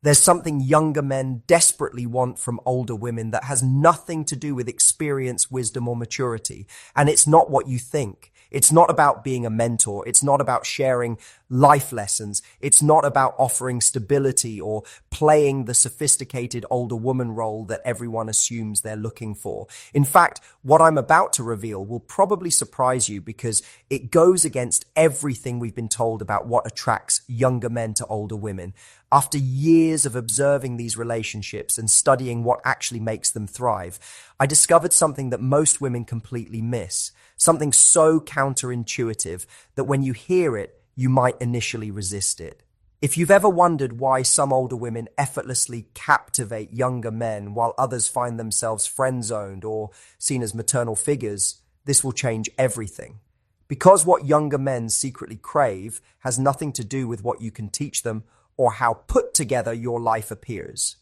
There's something younger men desperately want from older women that has nothing to do with experience, wisdom, or maturity. And it's not what you think. It's not about being a mentor. It's not about sharing life lessons. It's not about offering stability or playing the sophisticated older woman role that everyone assumes they're looking for. In fact, what I'm about to reveal will probably surprise you because it goes against everything we've been told about what attracts younger men to older women. After years of observing these relationships and studying what actually makes them thrive, I discovered something that most women completely miss. Something so counterintuitive that when you hear it, you might initially resist it. If you've ever wondered why some older women effortlessly captivate younger men while others find themselves friend-zoned or seen as maternal figures, this will change everything. Because what younger men secretly crave has nothing to do with what you can teach them or how put together your life appears.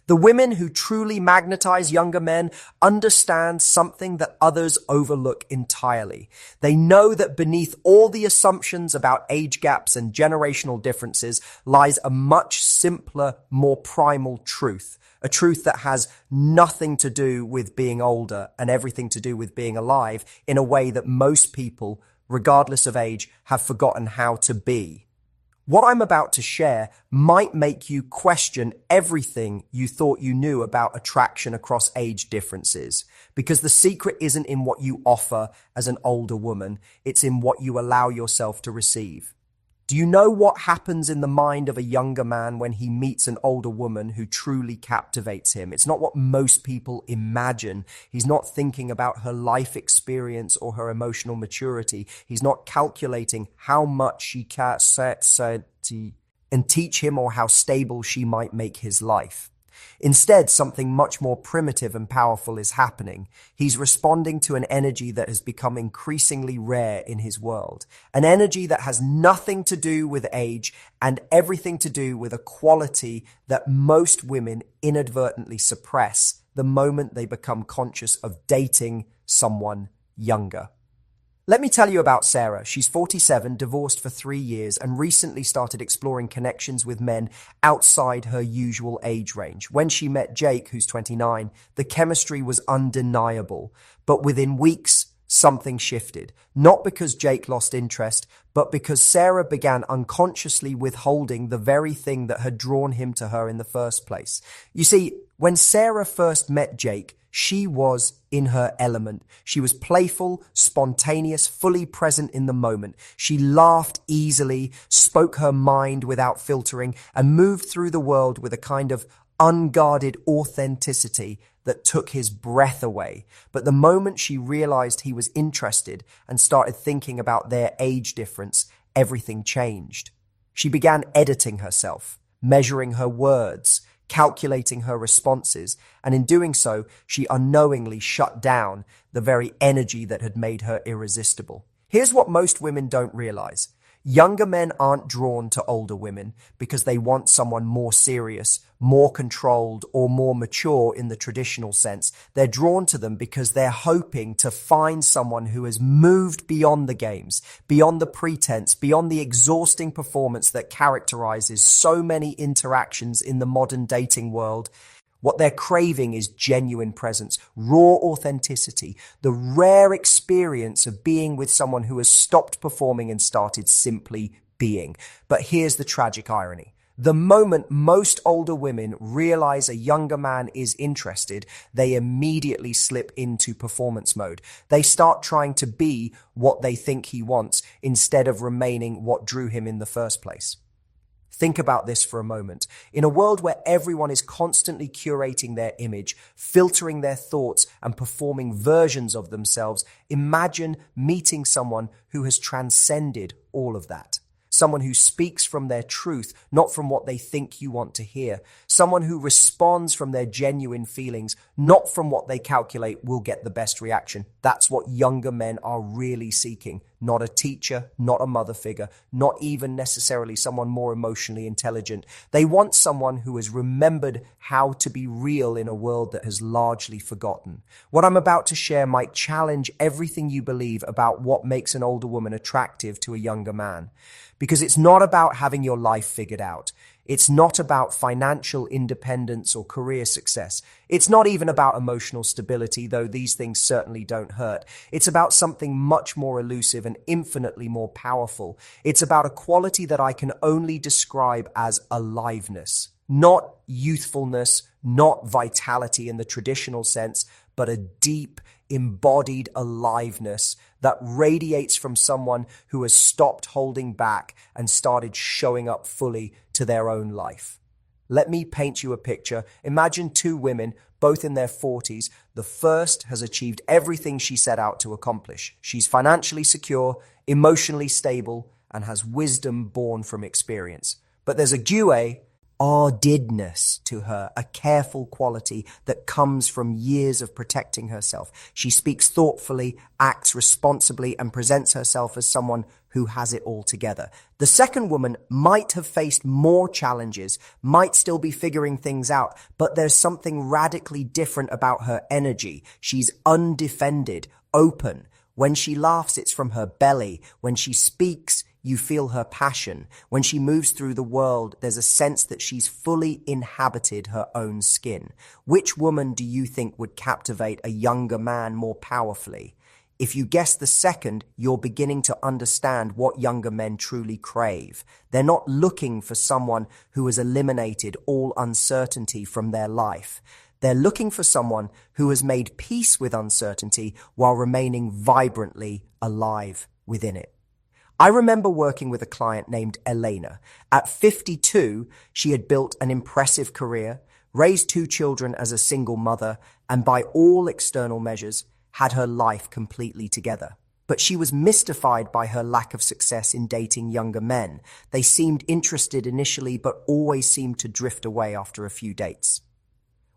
The women who truly magnetize younger men understand something that others overlook entirely. They know that beneath all the assumptions about age gaps and generational differences lies a much simpler, more primal truth. A truth that has nothing to do with being older and everything to do with being alive in a way that most people, regardless of age, have forgotten how to be. What I'm about to share might make you question everything you thought you knew about attraction across age differences, because the secret isn't in what you offer as an older woman, it's in what you allow yourself to receive. Do you know what happens in the mind of a younger man when he meets an older woman who truly captivates him? It's not what most people imagine. He's not thinking about her life experience or her emotional maturity. He's not calculating how much she can and teach him or how stable she might make his life. Instead, something much more primitive and powerful is happening. He's responding to an energy that has become increasingly rare in his world. An energy that has nothing to do with age and everything to do with a quality that most women inadvertently suppress the moment they become conscious of dating someone younger. Let me tell you about Sarah. She's 47, divorced for 3 years, and recently started exploring connections with men outside her usual age range. When she met Jake, who's 29, the chemistry was undeniable. But within weeks, something shifted. Not because Jake lost interest, but because Sarah began unconsciously withholding the very thing that had drawn him to her in the first place. You see, when Sarah first met Jake, she was in her element. She was playful, spontaneous, fully present in the moment. She laughed easily, spoke her mind without filtering, and moved through the world with a kind of unguarded authenticity that took his breath away. But the moment she realized he was interested and started thinking about their age difference, everything changed. She began editing herself, measuring her words, calculating her responses, and in doing so, she unknowingly shut down the very energy that had made her irresistible. Here's what most women don't realize. Younger men aren't drawn to older women because they want someone more serious, more controlled, or more mature in the traditional sense. They're drawn to them because they're hoping to find someone who has moved beyond the games, beyond the pretense, beyond the exhausting performance that characterizes so many interactions in the modern dating world. What they're craving is genuine presence, raw authenticity, the rare experience of being with someone who has stopped performing and started simply being. But here's the tragic irony. The moment most older women realize a younger man is interested, they immediately slip into performance mode. They start trying to be what they think he wants instead of remaining what drew him in the first place. Think about this for a moment. In a world where everyone is constantly curating their image, filtering their thoughts, and performing versions of themselves, imagine meeting someone who has transcended all of that. Someone who speaks from their truth, not from what they think you want to hear. Someone who responds from their genuine feelings, not from what they calculate will get the best reaction. That's what younger men are really seeking. Not a teacher, not a mother figure, not even necessarily someone more emotionally intelligent. They want someone who has remembered how to be real in a world that has largely forgotten. What I'm about to share might challenge everything you believe about what makes an older woman attractive to a younger man. Because it's not about having your life figured out. It's not about financial independence or career success. It's not even about emotional stability, though these things certainly don't hurt. It's about something much more elusive and infinitely more powerful. It's about a quality that I can only describe as aliveness. Not youthfulness, not vitality in the traditional sense, but a deep, embodied aliveness that radiates from someone who has stopped holding back and started showing up fully to their own life. Let me paint you a picture. Imagine two women, both in their 40s. The first has achieved everything she set out to accomplish. She's financially secure, emotionally stable, and has wisdom born from experience. But there's a guardedness to her, a careful quality that comes from years of protecting herself. She speaks thoughtfully, acts responsibly, and presents herself as someone who has it all together. The second woman might have faced more challenges, might still be figuring things out, but there's something radically different about her energy. She's undefended, open. When she laughs, it's from her belly. When she speaks, you feel her passion. When she moves through the world, there's a sense that she's fully inhabited her own skin. Which woman do you think would captivate a younger man more powerfully? If you guess the second, you're beginning to understand what younger men truly crave. They're not looking for someone who has eliminated all uncertainty from their life. They're looking for someone who has made peace with uncertainty while remaining vibrantly alive within it. I remember working with a client named Elena. At 52, she had built an impressive career, raised 2 children as a single mother, and by all external measures, had her life completely together. But she was mystified by her lack of success in dating younger men. They seemed interested initially, but always seemed to drift away after a few dates.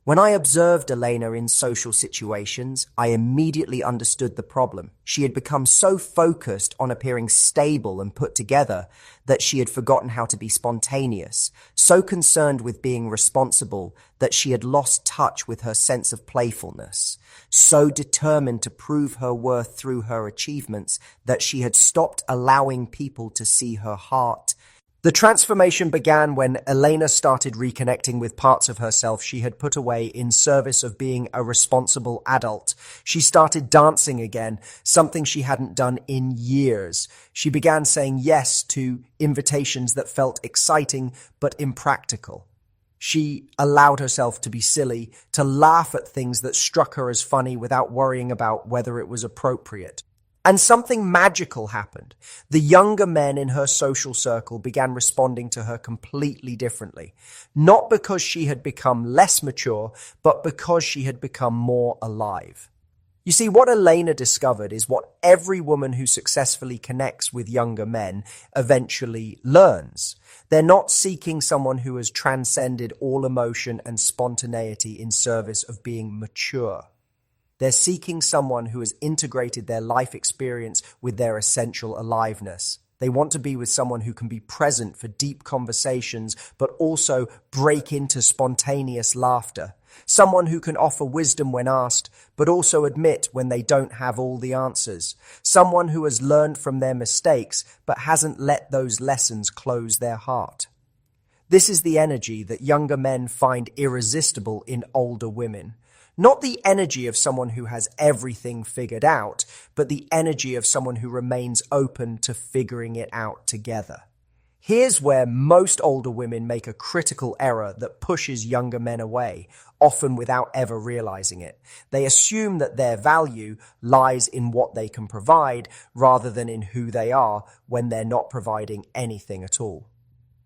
When I observed Elena in social situations, I immediately understood the problem. She had become so focused on appearing stable and put together that she had forgotten how to be spontaneous, so concerned with being responsible that she had lost touch with her sense of playfulness, so determined to prove her worth through her achievements that she had stopped allowing people to see her heart. The transformation began when Elena started reconnecting with parts of herself she had put away in service of being a responsible adult. She started dancing again, something she hadn't done in years. She began saying yes to invitations that felt exciting but impractical. She allowed herself to be silly, to laugh at things that struck her as funny without worrying about whether it was appropriate. And something magical happened. The younger men in her social circle began responding to her completely differently. Not because she had become less mature, but because she had become more alive. You see, what Elena discovered is what every woman who successfully connects with younger men eventually learns. They're not seeking someone who has transcended all emotion and spontaneity in service of being mature. They're seeking someone who has integrated their life experience with their essential aliveness. They want to be with someone who can be present for deep conversations, but also break into spontaneous laughter. Someone who can offer wisdom when asked, but also admit when they don't have all the answers. Someone who has learned from their mistakes, but hasn't let those lessons close their heart. This is the energy that younger men find irresistible in older women. Not the energy of someone who has everything figured out, but the energy of someone who remains open to figuring it out together. Here's where most older women make a critical error that pushes younger men away, often without ever realizing it. They assume that their value lies in what they can provide rather than in who they are when they're not providing anything at all.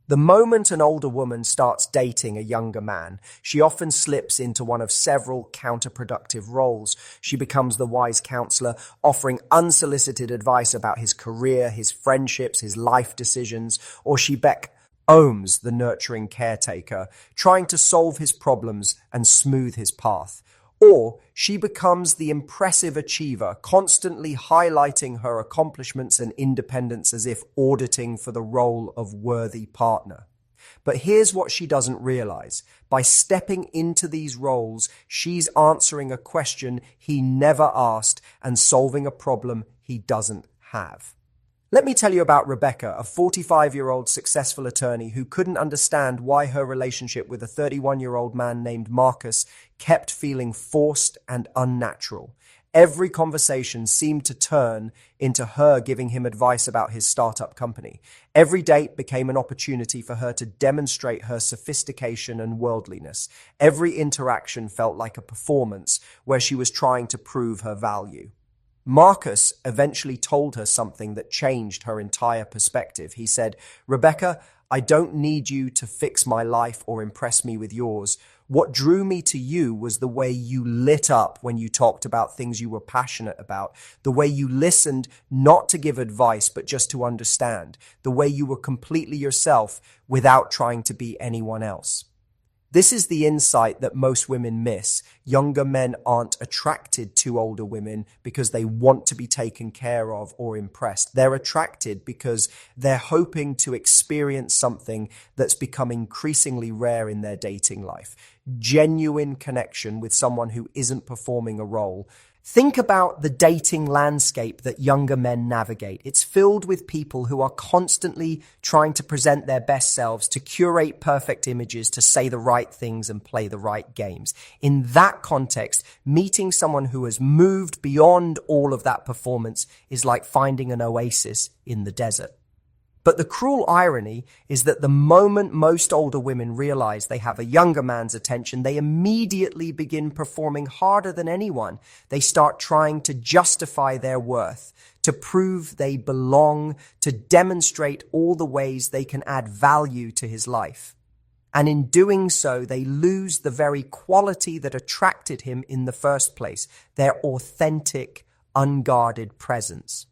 The moment an older woman starts dating a younger man, she often slips into one of several counterproductive roles. She becomes the wise counselor, offering unsolicited advice about his career, his friendships, his life decisions, or she becomes the nurturing caretaker, trying to solve his problems and smooth his path. Or she becomes the impressive achiever, constantly highlighting her accomplishments and independence as if auditing for the role of worthy partner. But here's what she doesn't realize. By stepping into these roles, she's answering a question he never asked and solving a problem he doesn't have. Let me tell you about Rebecca, a 45-year-old successful attorney who couldn't understand why her relationship with a 31-year-old man named Marcus kept feeling forced and unnatural. Every conversation seemed to turn into her giving him advice about his startup company. Every date became an opportunity for her to demonstrate her sophistication and worldliness. Every interaction felt like a performance where she was trying to prove her value. Marcus eventually told her something that changed her entire perspective. He said, "Rebecca, I don't need you to fix my life or impress me with yours. What drew me to you was the way you lit up when you talked about things you were passionate about, the way you listened not to give advice but just to understand, the way you were completely yourself without trying to be anyone else." This is the insight that most women miss. Younger men aren't attracted to older women because they want to be taken care of or impressed. They're attracted because they're hoping to experience something that's become increasingly rare in their dating life. Genuine connection with someone who isn't performing a role. Think about the dating landscape that younger men navigate. It's filled with people who are constantly trying to present their best selves, to curate perfect images, to say the right things and play the right games. In that context, meeting someone who has moved beyond all of that performance is like finding an oasis in the desert. But the cruel irony is that the moment most older women realize they have a younger man's attention, they immediately begin performing harder than anyone. They start trying to justify their worth, to prove they belong, to demonstrate all the ways they can add value to his life. And in doing so, they lose the very quality that attracted him in the first place, their authentic, unguarded presence.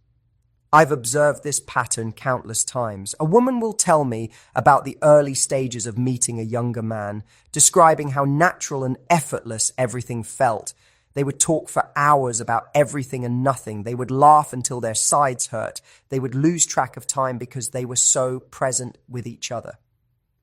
I've observed this pattern countless times. A woman will tell me about the early stages of meeting a younger man, describing how natural and effortless everything felt. They would talk for hours about everything and nothing. They would laugh until their sides hurt. They would lose track of time because they were so present with each other.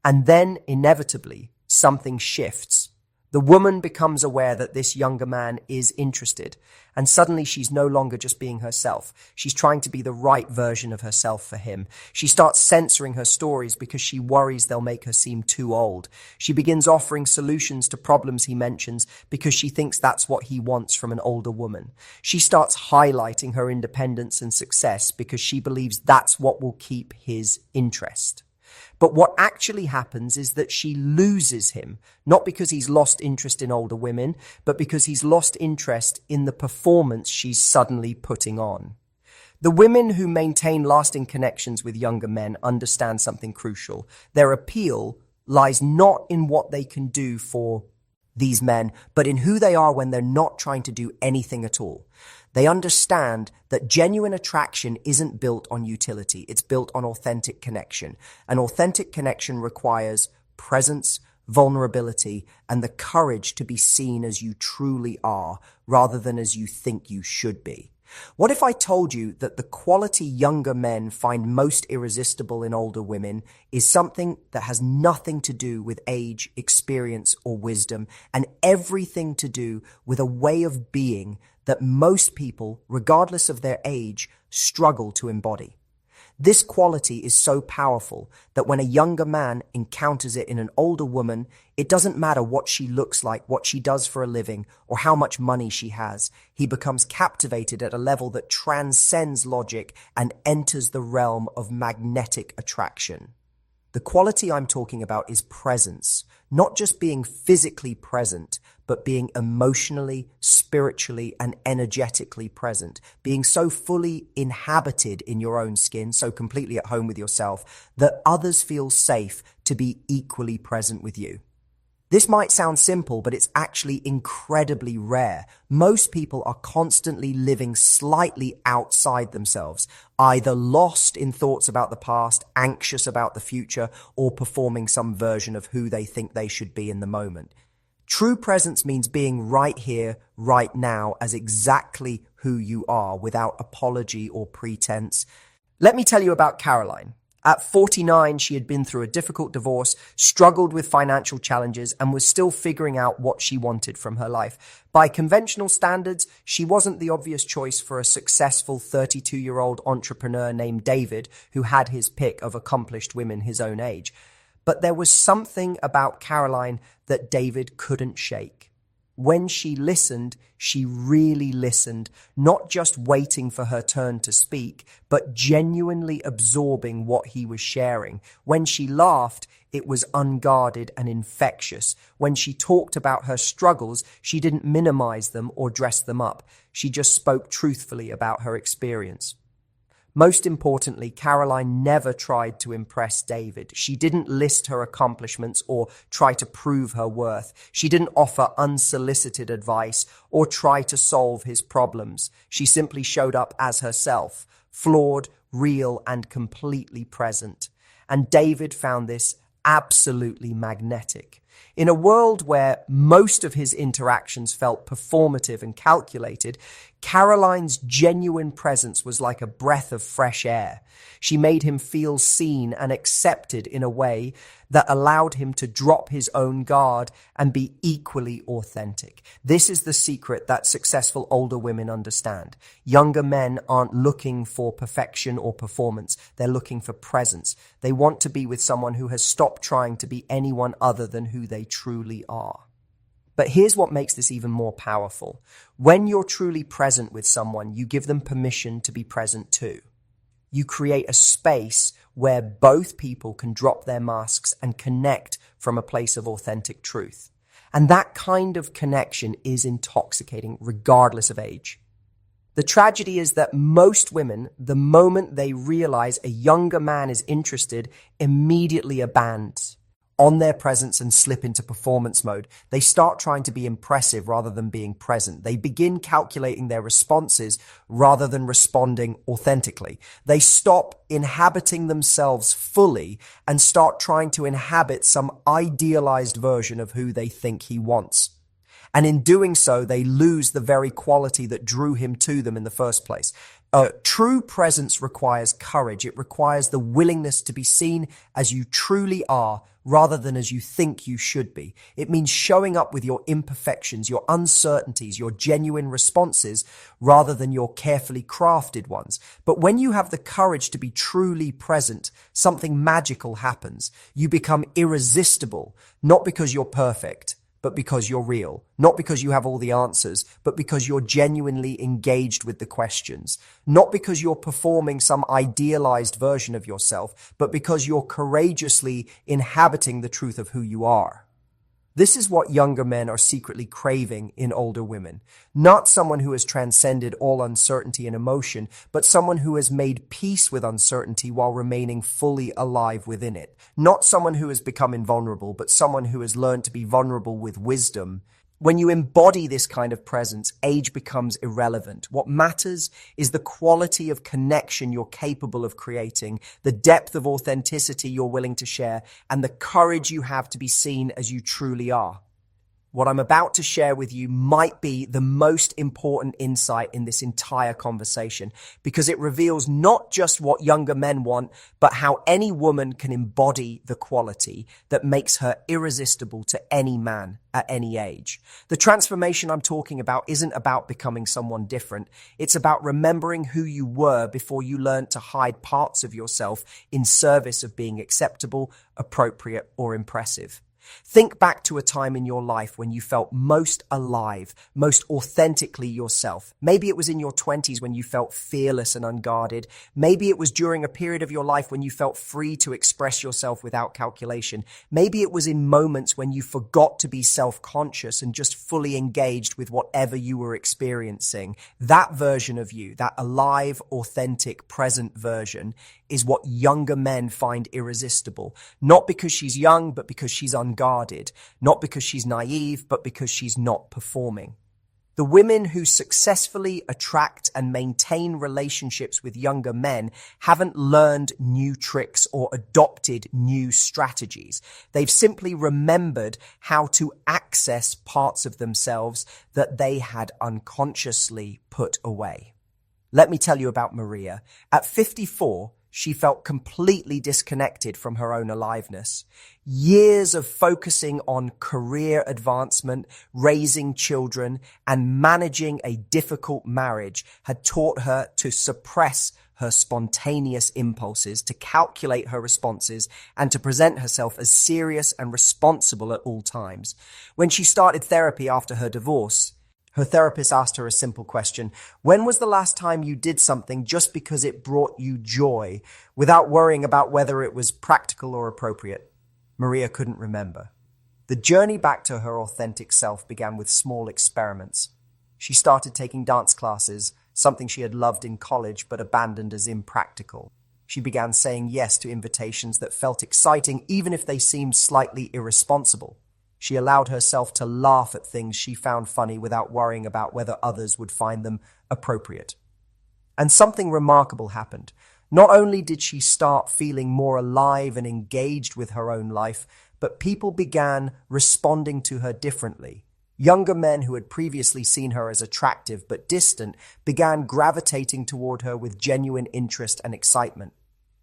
And then, inevitably, something shifts. The woman becomes aware that this younger man is interested, and suddenly she's no longer just being herself. She's trying to be the right version of herself for him. She starts censoring her stories because she worries they'll make her seem too old. She begins offering solutions to problems he mentions because she thinks that's what he wants from an older woman. She starts highlighting her independence and success because she believes that's what will keep his interest. But what actually happens is that she loses him, not because he's lost interest in older women, but because he's lost interest in the performance she's suddenly putting on. The women who maintain lasting connections with younger men understand something crucial. Their appeal lies not in what they can do for these men, but in who they are when they're not trying to do anything at all. They understand that genuine attraction isn't built on utility. It's built on authentic connection. An authentic connection requires presence, vulnerability, and the courage to be seen as you truly are, rather than as you think you should be. What if I told you that the quality younger men find most irresistible in older women is something that has nothing to do with age, experience, or wisdom, and everything to do with a way of being that most people, regardless of their age, struggle to embody? This quality is so powerful that when a younger man encounters it in an older woman, it doesn't matter what she looks like, what she does for a living, or how much money she has. He becomes captivated at a level that transcends logic and enters the realm of magnetic attraction. The quality I'm talking about is presence, not just being physically present, but being emotionally, spiritually, and energetically present, being so fully inhabited in your own skin, so completely at home with yourself, that others feel safe to be equally present with you. This might sound simple, but it's actually incredibly rare. Most people are constantly living slightly outside themselves, either lost in thoughts about the past, anxious about the future, or performing some version of who they think they should be in the moment. True presence means being right here, right now, as exactly who you are, without apology or pretense. Let me tell you about Caroline. At 49, she had been through a difficult divorce, struggled with financial challenges, and was still figuring out what she wanted from her life. By conventional standards, she wasn't the obvious choice for a successful 32-year-old entrepreneur named David, who had his pick of accomplished women his own age. But there was something about Caroline that David couldn't shake. When she listened, she really listened, not just waiting for her turn to speak, but genuinely absorbing what he was sharing. When she laughed, it was unguarded and infectious. When she talked about her struggles, she didn't minimize them or dress them up. She just spoke truthfully about her experience. Most importantly, Caroline never tried to impress David. She didn't list her accomplishments or try to prove her worth. She didn't offer unsolicited advice or try to solve his problems. She simply showed up as herself, flawed, real, and completely present. And David found this absolutely magnetic. In a world where most of his interactions felt performative and calculated, Caroline's genuine presence was like a breath of fresh air. She made him feel seen and accepted in a way that allowed him to drop his own guard and be equally authentic. This is the secret that successful older women understand. Younger men aren't looking for perfection or performance. They're looking for presence. They want to be with someone who has stopped trying to be anyone other than who they truly are. But here's what makes this even more powerful. When you're truly present with someone, you give them permission to be present too. You create a space where both people can drop their masks and connect from a place of authentic truth. And that kind of connection is intoxicating, regardless of age. The tragedy is that most women, the moment they realize a younger man is interested, immediately abandon on their presence and slip into performance mode. They start trying to be impressive rather than being present. They begin calculating their responses rather than responding authentically. They stop inhabiting themselves fully and start trying to inhabit some idealized version of who they think he wants. And in doing so, they lose the very quality that drew him to them in the first place. True presence requires courage. It requires the willingness to be seen as you truly are rather than as you think you should be. It means showing up with your imperfections, your uncertainties, your genuine responses rather than your carefully crafted ones. But when you have the courage to be truly present, something magical happens. You become irresistible, not because you're perfect, but because you're real. Not because you have all the answers, but because you're genuinely engaged with the questions. Not because you're performing some idealized version of yourself, but because you're courageously inhabiting the truth of who you are. This is what younger men are secretly craving in older women. Not someone who has transcended all uncertainty and emotion, but someone who has made peace with uncertainty while remaining fully alive within it. Not someone who has become invulnerable, but someone who has learned to be vulnerable with wisdom. When you embody this kind of presence, age becomes irrelevant. What matters is the quality of connection you're capable of creating, the depth of authenticity you're willing to share, and the courage you have to be seen as you truly are. What I'm about to share with you might be the most important insight in this entire conversation, because it reveals not just what younger men want, but how any woman can embody the quality that makes her irresistible to any man at any age. The transformation I'm talking about isn't about becoming someone different. It's about remembering who you were before you learned to hide parts of yourself in service of being acceptable, appropriate, or impressive. Think back to a time in your life when you felt most alive, most authentically yourself. Maybe it was in your 20s when you felt fearless and unguarded. Maybe it was during a period of your life when you felt free to express yourself without calculation. Maybe it was in moments when you forgot to be self-conscious and just fully engaged with whatever you were experiencing. That version of you, that alive, authentic, present version, is what younger men find irresistible. Not because she's young, but because she's unguarded. Not because she's naive, but because she's not performing. The women who successfully attract and maintain relationships with younger men haven't learned new tricks or adopted new strategies. They've simply remembered how to access parts of themselves that they had unconsciously put away. Let me tell you about Maria. At 54, she felt completely disconnected from her own aliveness. Years of focusing on career advancement, raising children, and managing a difficult marriage had taught her to suppress her spontaneous impulses, to calculate her responses, and to present herself as serious and responsible at all times. When she started therapy after her divorce, her therapist asked her a simple question: when was the last time you did something just because it brought you joy, without worrying about whether it was practical or appropriate? Maria couldn't remember. The journey back to her authentic self began with small experiments. She started taking dance classes, something she had loved in college but abandoned as impractical. She began saying yes to invitations that felt exciting, even if they seemed slightly irresponsible. She allowed herself to laugh at things she found funny without worrying about whether others would find them appropriate. And something remarkable happened. Not only did she start feeling more alive and engaged with her own life, but people began responding to her differently. Younger men who had previously seen her as attractive but distant began gravitating toward her with genuine interest and excitement.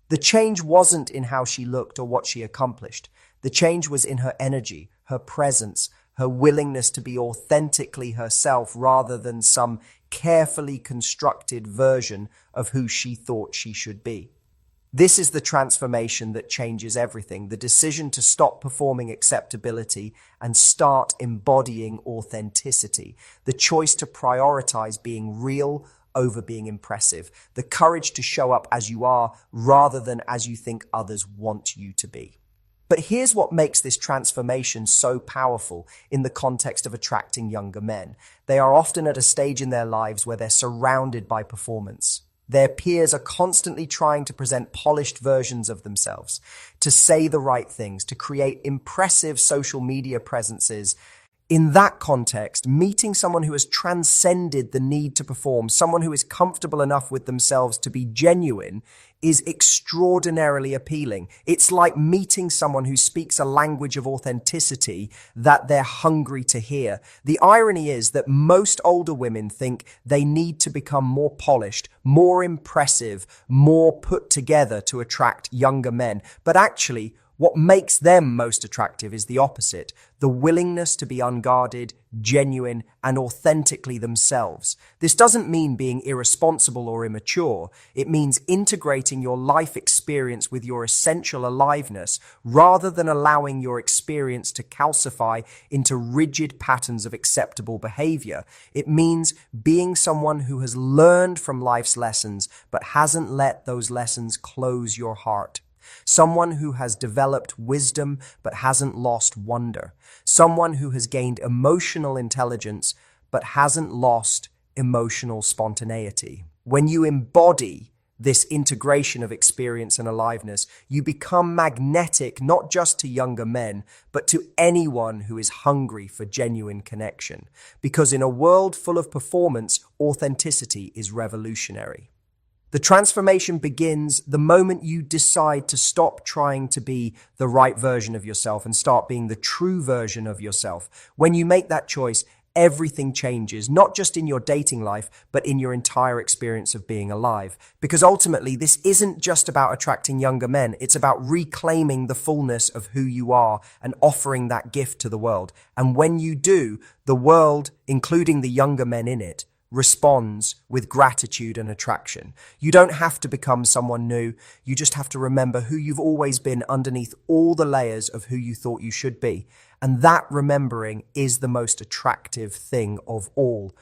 The change wasn't in how she looked or what she accomplished. The change was in her energy, her presence, her willingness to be authentically herself rather than some carefully constructed version of who she thought she should be. This is the transformation that changes everything, the decision to stop performing acceptability and start embodying authenticity, the choice to prioritize being real over being impressive, the courage to show up as you are rather than as you think others want you to be. But here's what makes this transformation so powerful in the context of attracting younger men. They are often at a stage in their lives where they're surrounded by performance. Their peers are constantly trying to present polished versions of themselves, to say the right things, to create impressive social media presences. In that context, meeting someone who has transcended the need to perform, someone who is comfortable enough with themselves to be genuine, is extraordinarily appealing. It's like meeting someone who speaks a language of authenticity that they're hungry to hear. The irony is that most older women think they need to become more polished, more impressive, more put together to attract younger men. But actually, what makes them most attractive is the opposite: the willingness to be unguarded, genuine, and authentically themselves. This doesn't mean being irresponsible or immature. It means integrating your life experience with your essential aliveness rather than allowing your experience to calcify into rigid patterns of acceptable behavior. It means being someone who has learned from life's lessons but hasn't let those lessons close your heart. Someone who has developed wisdom but hasn't lost wonder. Someone who has gained emotional intelligence but hasn't lost emotional spontaneity. When you embody this integration of experience and aliveness, you become magnetic not just to younger men, but to anyone who is hungry for genuine connection. Because in a world full of performance, authenticity is revolutionary. The transformation begins the moment you decide to stop trying to be the right version of yourself and start being the true version of yourself. When you make that choice, everything changes, not just in your dating life, but in your entire experience of being alive. Because ultimately, this isn't just about attracting younger men. It's about reclaiming the fullness of who you are and offering that gift to the world. And when you do, the world, including the younger men in it, responds with gratitude and attraction. You don't have to become someone new. You just have to remember who you've always been underneath all the layers of who you thought you should be. And that remembering is the most attractive thing of all.